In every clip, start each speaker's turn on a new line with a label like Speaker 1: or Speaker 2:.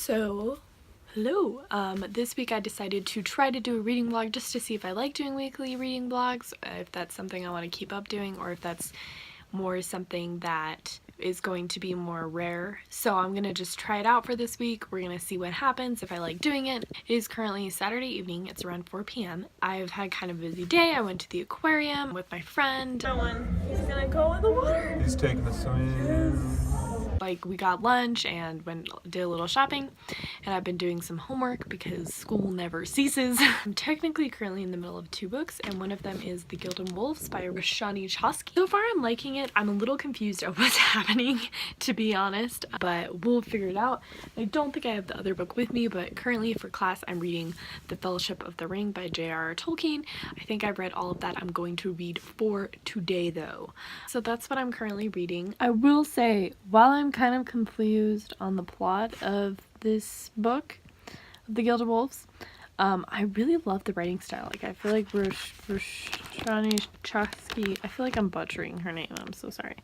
Speaker 1: So, hello. This week I decided to try to do a reading vlog just to see if I like doing weekly reading vlogs, if that's something I want to keep up doing, or if that's more something that is going to be more rare. So I'm gonna just try it out for this week. We're gonna see what happens, if I like doing it. It is currently Saturday evening. It's around 4 p.m. I've had kind of a busy day. I went to the aquarium with my friend. He's gonna go in the water.
Speaker 2: He's taking a swim.
Speaker 1: Like, we got lunch and did a little shopping, and I've been doing some homework because school never ceases. I'm technically currently in the middle of 2 books, and one of them is The Gilded Wolves by Roshani Chokshi. So far I'm liking it. I'm a little confused at what's happening, to be honest, but we'll figure it out. I don't think I have the other book with me, but currently for class I'm reading The Fellowship of the Ring by J.R.R. Tolkien. I think I've read all of that. I'm going to read for today though. So that's what I'm currently reading. I will say, while I'm kind of confused on the plot of this book, The Gilded Wolves, I really love the writing style. Like, I feel like Roshani Chokshi, I feel like I'm butchering her name, I'm so sorry.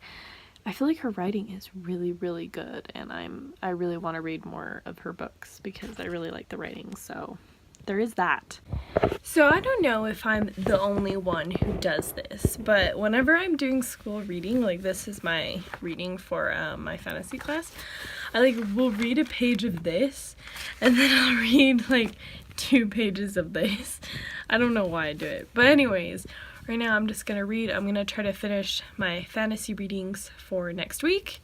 Speaker 1: I feel like her writing is really, really good, and I really want to read more of her books because I really like the writing, so there is that. So I don't know if I'm the only one who does this, but whenever I'm doing school reading, like this is my reading for my fantasy class, I will read a page of this, and then I'll read like 2 pages of this. I don't know why I do it, but anyways, right now I'm just gonna read. I'm gonna try to finish my fantasy readings for next week.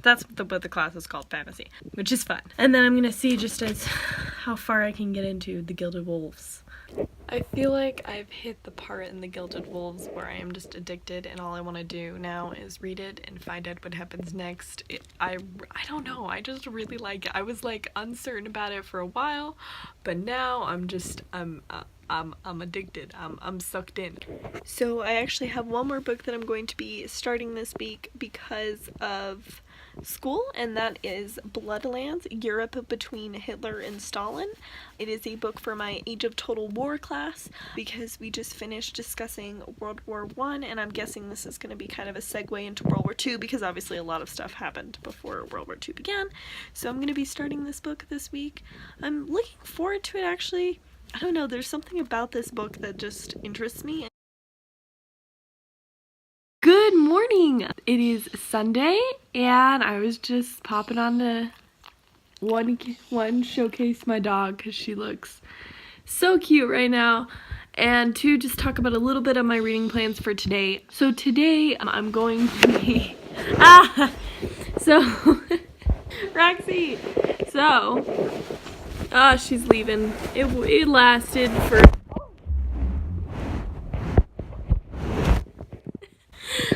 Speaker 1: That's what the class is called, fantasy, which is fun. And then I'm gonna see just as how far I can get into The Gilded Wolves. I feel like I've hit the part in The Gilded Wolves where I am just addicted, and all I want to do now is read it and find out what happens next. I don't know, I just really like it. I was like uncertain about it for a while, but now I'm addicted. I'm sucked in. So I actually have one more book that I'm going to be starting this week because of school, and that is Bloodlands, Europe Between Hitler and Stalin. It is a book for my Age of Total War class because we just finished discussing World War I, and I'm guessing this is going to be kind of a segue into World War II because obviously a lot of stuff happened before World War II began. So I'm going to be starting this book this week. I'm looking forward to it, actually. I don't know, there's something about this book that just interests me. Good morning! It is Sunday, and I was just popping on to one showcase my dog because she looks so cute right now, and 2, just talk about a little bit of my reading plans for today. So today I'm going to be Roxy, she's leaving. It lasted for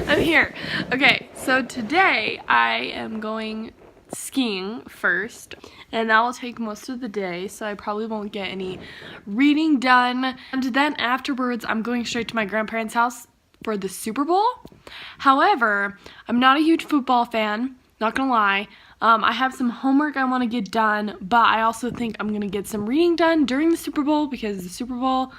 Speaker 1: I'm here. Okay, so today I am going skiing first, and that will take most of the day, so I probably won't get any reading done. And then afterwards, I'm going straight to my grandparents' house for the Super Bowl. However, I'm not a huge football fan, not gonna lie. I have some homework I want to get done, but I also think I'm gonna get some reading done during the Super Bowl because the Super Bowl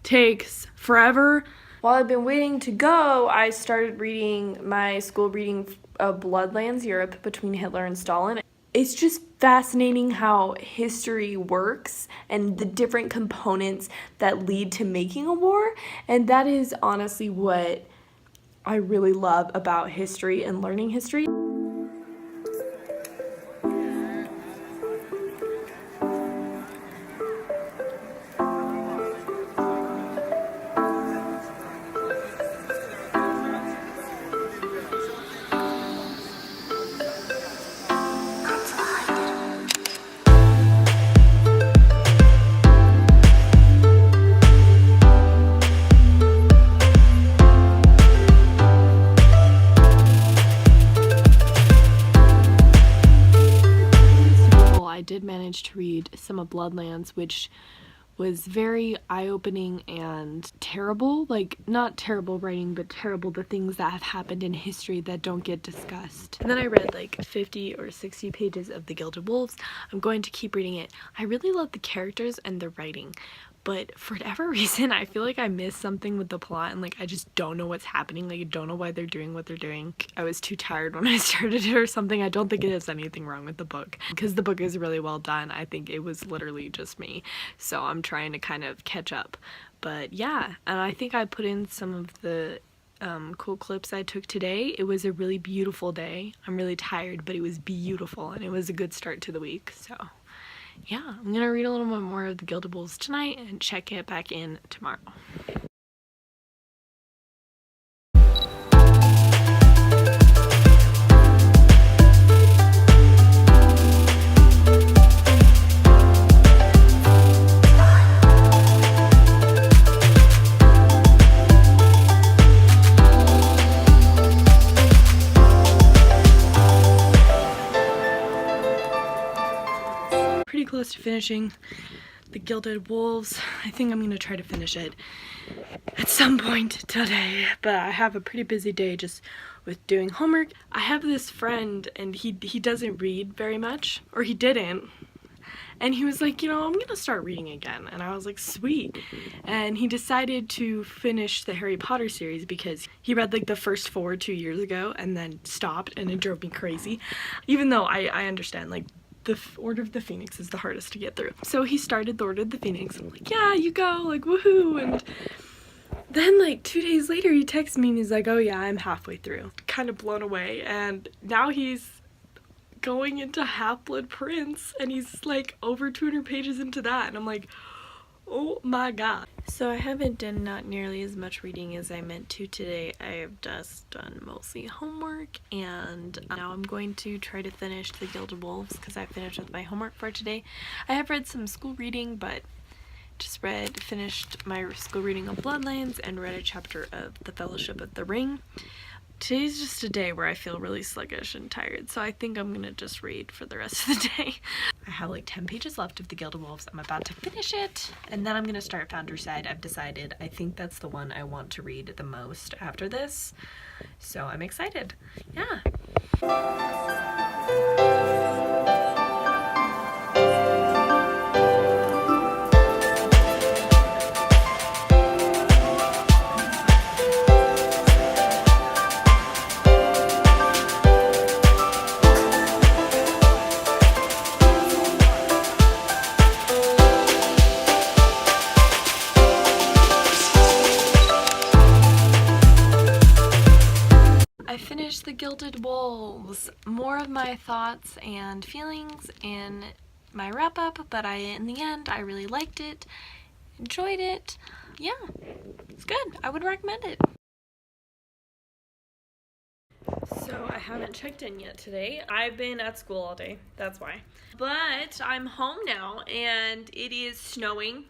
Speaker 1: takes forever. While I've been waiting to go, I started reading my school reading of Bloodlands, Europe Between Hitler and Stalin. It's just fascinating how history works and the different components that lead to making a war, and that is honestly what I really love about history and learning history. I did manage to read some of Bloodlands, which was very eye-opening and terrible. Like, not terrible writing, but terrible the things that have happened in history that don't get discussed. And then I read like 50 or 60 pages of The Gilded Wolves. I'm going to keep reading it. I really love the characters and the writing, but for whatever reason I feel like I missed something with the plot, and like I just don't know what's happening. Like I don't know why they're doing what they're doing. I was too tired when I started it or something. I don't think it has anything wrong with the book because the book is really well done. I think it was literally just me, so I'm trying to kind of catch up. But yeah, and I think I put in some of the cool clips I took today. It was a really beautiful day. I'm really tired, but it was beautiful and it was a good start to the week. So yeah, I'm gonna read a little bit more of the Gilded Wolves tonight and check it back in tomorrow. Pretty close to finishing the Gilded Wolves. I think I'm gonna try to finish it at some point today, but I have a pretty busy day just with doing homework. I have this friend and he doesn't read very much, or he didn't, and he was like, you know, I'm gonna start reading again, and I was like, sweet. And he decided to finish the Harry Potter series because he read like the first 4 2 years ago and then stopped, and it drove me crazy, even though I understand like the Order of the Phoenix is the hardest to get through. So he started the Order of the Phoenix. I'm like, yeah, you go, like, woohoo. And then like 2 days later he texts me and he's like, oh yeah, I'm halfway through. Kind of blown away. And now he's going into Half-Blood Prince and he's like over 200 pages into that, and I'm like, oh my god. So I haven't done not nearly as much reading as I meant to today. I've just done mostly homework, and now I'm going to try to finish the Gilded Wolves because I finished with my homework for today. I have read some school reading, but just finished my school reading of Bloodlands and read a chapter of The Fellowship of the Ring. Today's just a day where I feel really sluggish and tired, so I think I'm gonna just read for the rest of the day. I have like 10 pages left of the Gilded Wolves. I'm about to finish it, and then I'm gonna start Founderside. I've decided I think that's the one I want to read the most after this, so I'm excited. Yeah. I finished the Gilded Wolves. More of my thoughts and feelings in my wrap up, but in the end I really liked it, enjoyed it. Yeah, it's good. I would recommend it. So I haven't checked in yet today. I've been at school all day, that's why. But I'm home now and it is snowing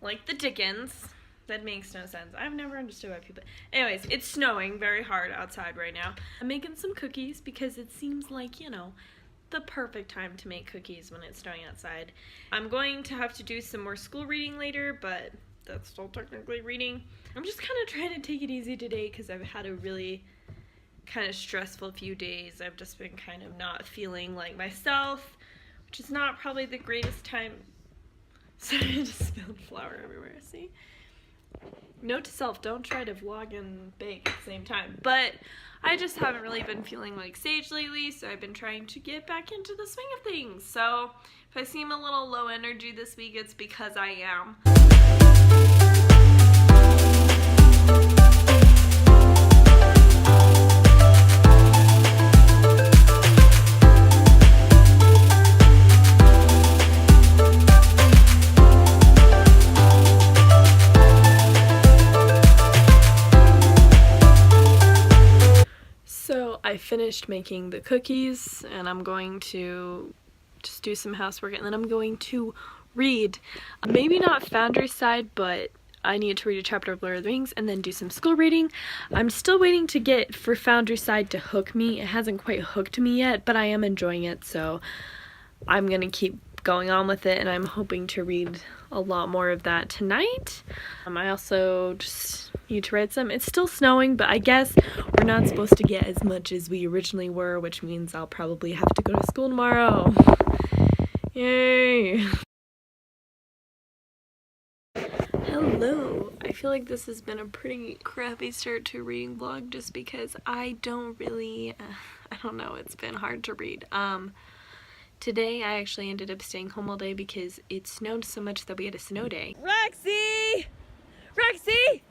Speaker 1: like the dickens. That makes no sense. I've never understood why people... Anyways, it's snowing very hard outside right now. I'm making some cookies because it seems like, you know, the perfect time to make cookies when it's snowing outside. I'm going to have to do some more school reading later, but that's still technically reading. I'm just kind of trying to take it easy today because I've had a really kind of stressful few days. I've just been kind of not feeling like myself, which is not probably the greatest time. Sorry, I just spilled flour everywhere, see? Note to self, don't try to vlog and bake at the same time. But I just haven't really been feeling like Sage lately, so I've been trying to get back into the swing of things. So if I seem a little low energy this week, it's because I am. I finished making the cookies and I'm going to just do some housework, and then I'm going to read. Maybe not Founderside, but I need to read a chapter of Lord of the Rings and then do some school reading. I'm still waiting to get for Founderside to hook me. It hasn't quite hooked me yet, but I am enjoying it, so I'm gonna keep going on with it, and I'm hoping to read a lot more of that tonight. I also just need to read some. It's still snowing, but I guess we're not supposed to get as much as we originally were, which means I'll probably have to go to school tomorrow. Yay! Hello! I feel like this has been a pretty crappy start to a reading vlog just because I don't really, I don't know, it's been hard to read. Today I actually ended up staying home all day because it snowed so much that we had a snow day.
Speaker 3: Roxy! Roxy!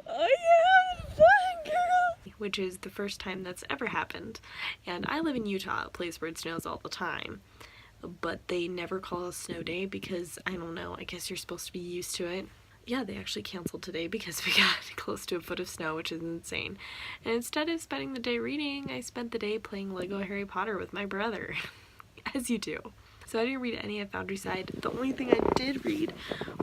Speaker 3: Oh, you're having fun, girl!
Speaker 1: Which is the first time that's ever happened. And I live in Utah, a place where it snows all the time. But they never call a snow day because, I don't know, I guess you're supposed to be used to it. Yeah, they actually canceled today because we got close to a foot of snow, which is insane. And instead of spending the day reading, I spent the day playing Lego Harry Potter with my brother. As you do. So I didn't read any of Foundryside. The only thing I did read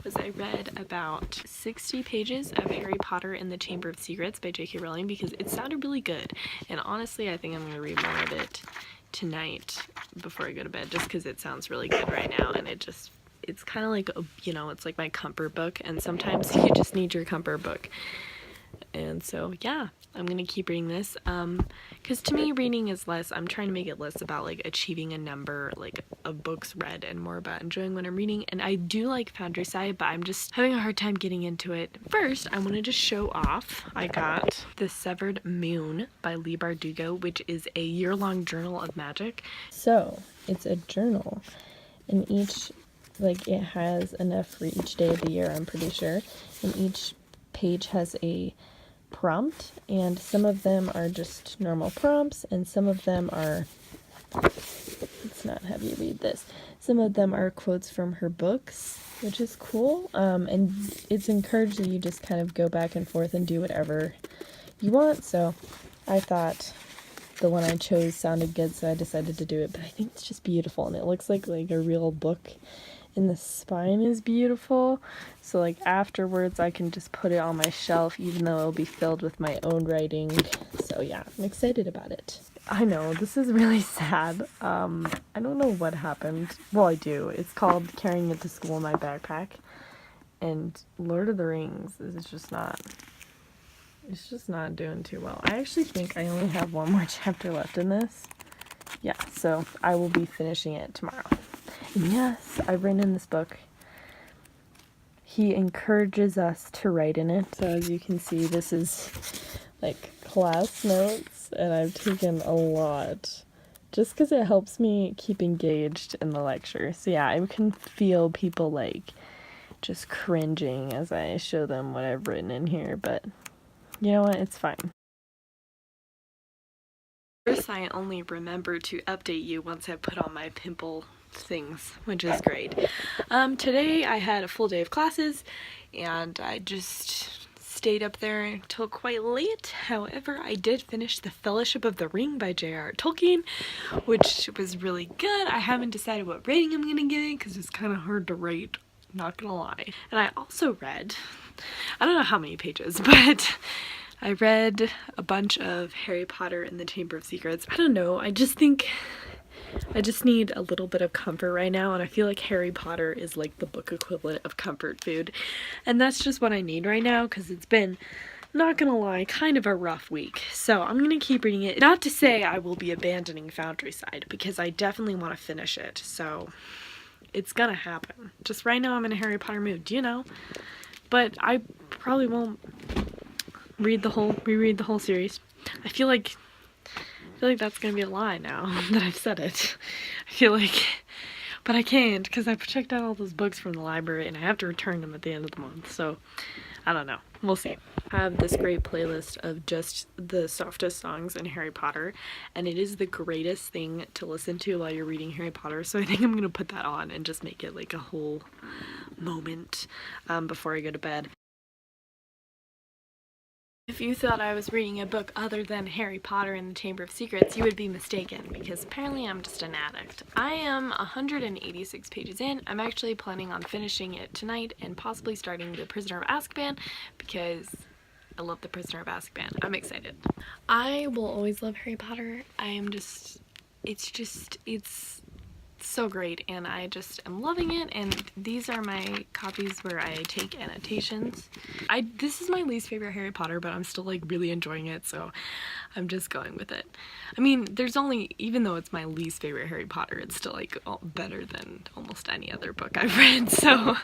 Speaker 1: was I read about 60 pages of Harry Potter and the Chamber of Secrets by J.K. Rowling because it sounded really good. And honestly, I think I'm going to read more of it tonight before I go to bed just because it sounds really good right now. And it's kind of like, you know, it's like my comfort book. And sometimes you just need your comfort book. And so, yeah, I'm gonna keep reading this, because to me, reading is less, I'm trying to make it less about, like, achieving a number, like, of books read, and more about enjoying what I'm reading, and I do like Foundryside, but I'm just having a hard time getting into it. First, I wanted to show off, I got The Severed Moon by Leigh Bardugo, which is a year-long journal of magic.
Speaker 3: So, it's a journal, and each, like, it has enough for each day of the year, I'm pretty sure, and each page has a prompt, and some of them are just normal prompts, and some of them are, let's not have you read this, some of them are quotes from her books, which is cool, and it's encouraged that you just kind of go back and forth and do whatever you want, so I thought the one I chose sounded good, so I decided to do it, but I think it's just beautiful, and it looks like a real book, and the spine is beautiful, so like afterwards I can just put it on my shelf even though it'll be filled with my own writing. So yeah, I'm excited about it. I know, this is really sad. I don't know what happened. Well, I do. It's called Carrying It to School in My Backpack, and Lord of the Rings is just not, it's just not doing too well. I actually think I only have one more chapter left in this. Yeah, so I will be finishing it tomorrow. And yes, I've written in this book. He encourages us to write in it. So as you can see, this is like class notes, and I've taken a lot just because it helps me keep engaged in the lecture. So yeah, I can feel people like just cringing as I show them what I've written in here, but you know what? It's fine.
Speaker 1: First, I only remember to update you once I put on my pimple things, which is great. Today I had a full day of classes and I just stayed up there until quite late. However, I did finish The Fellowship of the Ring by J.R.R. Tolkien, which was really good. I haven't decided what rating I'm gonna give it because it's kind of hard to rate, not gonna lie. And I also read, I don't know how many pages, but I read a bunch of Harry Potter and the Chamber of Secrets. I don't know, I just think I just need a little bit of comfort right now, and I feel like Harry Potter is like the book equivalent of comfort food, and that's just what I need right now because it's been, not gonna lie, kind of a rough week. So I'm gonna keep reading it. Not to say I will be abandoning Foundryside because I definitely want to finish it, so it's gonna happen. Just right now I'm in a Harry Potter mood, you know, but I probably won't reread the whole series. I feel like that's gonna be a lie now that I've said it. I feel like, but I can't because I checked out all those books from the library and I have to return them at the end of the month, so I don't know. We'll see. I have this great playlist of just the softest songs in Harry Potter, and it is the greatest thing to listen to while you're reading Harry Potter, so I think I'm gonna put that on and just make it like a whole moment before I go to bed. If you thought I was reading a book other than Harry Potter and the Chamber of Secrets, you would be mistaken, because apparently I'm just an addict. I am 186 pages in. I'm actually planning on finishing it tonight and possibly starting The Prisoner of Azkaban, because I love The Prisoner of Azkaban. I'm excited. I will always love Harry Potter. I am just, it's so great, and I just am loving it. And these are my copies where I take annotations. This is my least favorite Harry Potter, but I'm still like really enjoying it, so I'm just going with it. I mean, even though it's my least favorite Harry Potter, it's still like better than almost any other book I've read, so.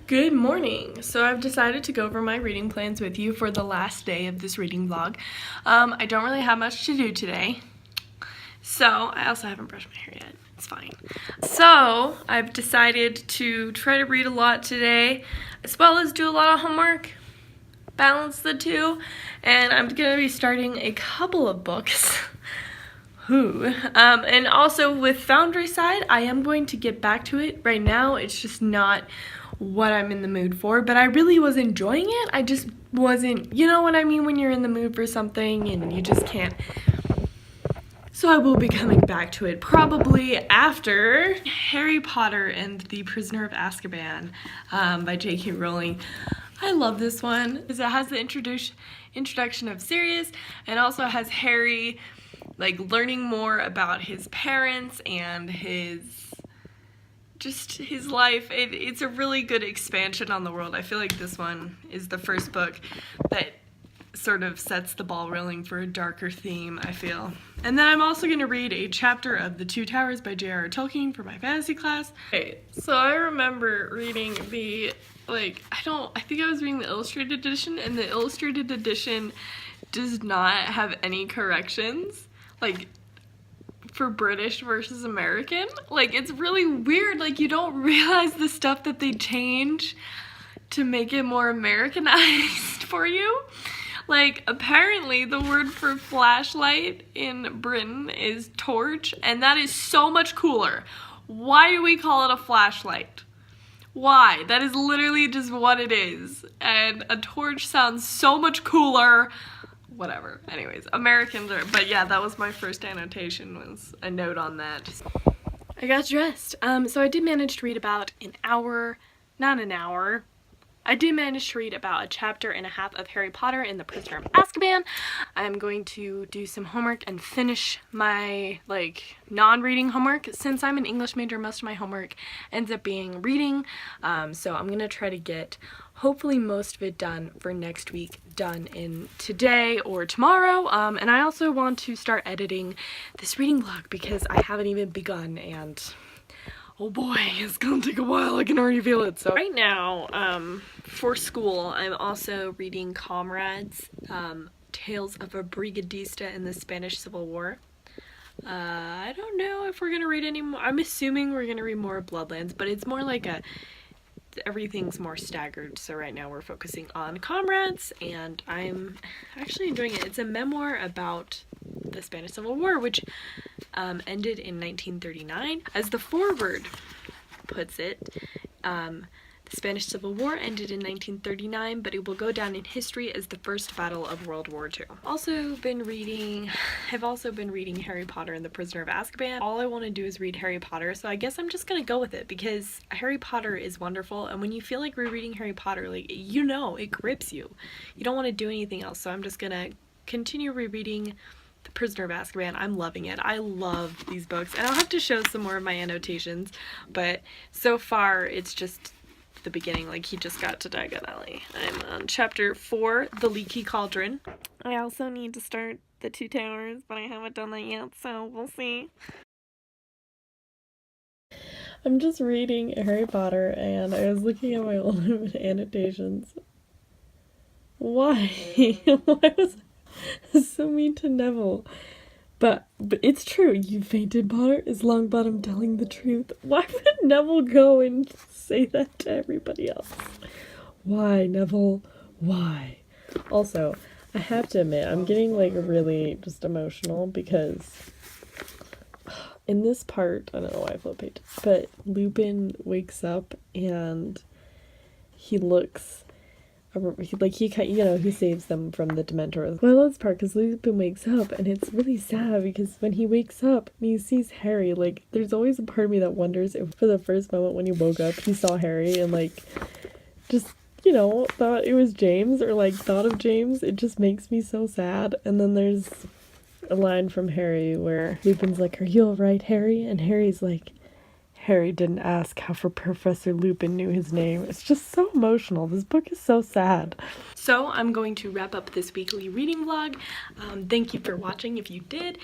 Speaker 1: Good morning. So I've decided to go over my reading plans with you for the last day of this reading vlog. I don't really have much to do today. So I also haven't brushed my hair yet. It's fine. So I've decided to try to read a lot today, as well as do a lot of homework, balance the two, and I'm going to be starting a couple of books. And also with Foundry Side, I am going to get back to it. Right now, it's just not what I'm in the mood for, but I really was enjoying it. I just wasn't, you know what I mean, when you're in the mood for something and you just can't. So I will be coming back to it probably after Harry Potter and the Prisoner of Azkaban by J.K. Rowling. I love this one because it has the introduction of Sirius, and also has Harry like learning more about his parents and his life. It's a really good expansion on the world. I feel like this one is the first book that sort of sets the ball rolling for a darker theme, I feel. And then I'm also going to read a chapter of The Two Towers by J.R.R. Tolkien for my fantasy class. Okay, so I remember reading I think I was reading the illustrated edition, and the illustrated edition does not have any corrections, like, for British versus American. Like, it's really weird. Like, you don't realize the stuff that they change to make it more Americanized for you. Like, apparently the word for flashlight in Britain is torch, and that is so much cooler. Why do we call it a flashlight? Why? That is literally just what it is. And a torch sounds so much cooler. Whatever. Anyways, Americans are, but yeah, that was my first annotation, was a note on that. I got dressed. So I did manage to read about I did manage to read about a chapter and a half of Harry Potter and the Prisoner of Azkaban. I'm going to do some homework and finish my, non-reading homework. Since I'm an English major, most of my homework ends up being reading. So I'm going to try to get, hopefully, most of it done for next week, done in today or tomorrow. And I also want to start editing this reading vlog because I haven't even begun, and oh boy, it's gonna take a while. I can already feel it. So right now, for school, I'm also reading Comrades, Tales of a Brigadista in the Spanish Civil War. I don't know if we're gonna read any more. I'm assuming we're gonna read more Bloodlands, but it's more like everything's more staggered. So right now we're focusing on Comrades, and I'm actually enjoying it. It's a memoir about the Spanish Civil War, which ended in 1939. As the foreword puts it, the Spanish Civil War ended in 1939, but it will go down in history as the first battle of World War II. I've also been reading Harry Potter and the Prisoner of Azkaban. All I want to do is read Harry Potter, so I guess I'm just gonna go with it because Harry Potter is wonderful, and when you feel like rereading Harry Potter, it grips you. You don't want to do anything else, so I'm just gonna continue rereading The Prisoner of Azkaban. I'm loving it. I love these books, and I'll have to show some more of my annotations, but so far it's just the beginning. Like, he just got to Diagon Alley. I'm on chapter 4, The Leaky Cauldron. I also need to start The Two Towers, but I haven't done that yet, so we'll see.
Speaker 3: I'm just reading Harry Potter, and I was looking at my old annotations. Why? Why was I so mean to Neville? But it's true. You fainted, Potter. Is Longbottom telling the truth? Why would Neville go and say that to everybody else? Why, Neville? Why? Also, I have to admit, I'm getting really just emotional because in this part, I don't know why I flip pages, but Lupin wakes up and he looks he saves them from the Dementors. Well, I love this part because Lupin wakes up, and it's really sad because when he wakes up and he sees Harry, like, there's always a part of me that wonders if for the first moment when he woke up, he saw Harry and, like, just, thought it was James or, like, thought of James. It just makes me so sad. And then there's a line from Harry where Lupin's like, "Are you alright, Harry?" And Harry's like, "Harry didn't ask how Professor Lupin knew his name." It's just so emotional. This book is so sad.
Speaker 1: So I'm going to wrap up this weekly reading vlog. Thank you for watching if you did.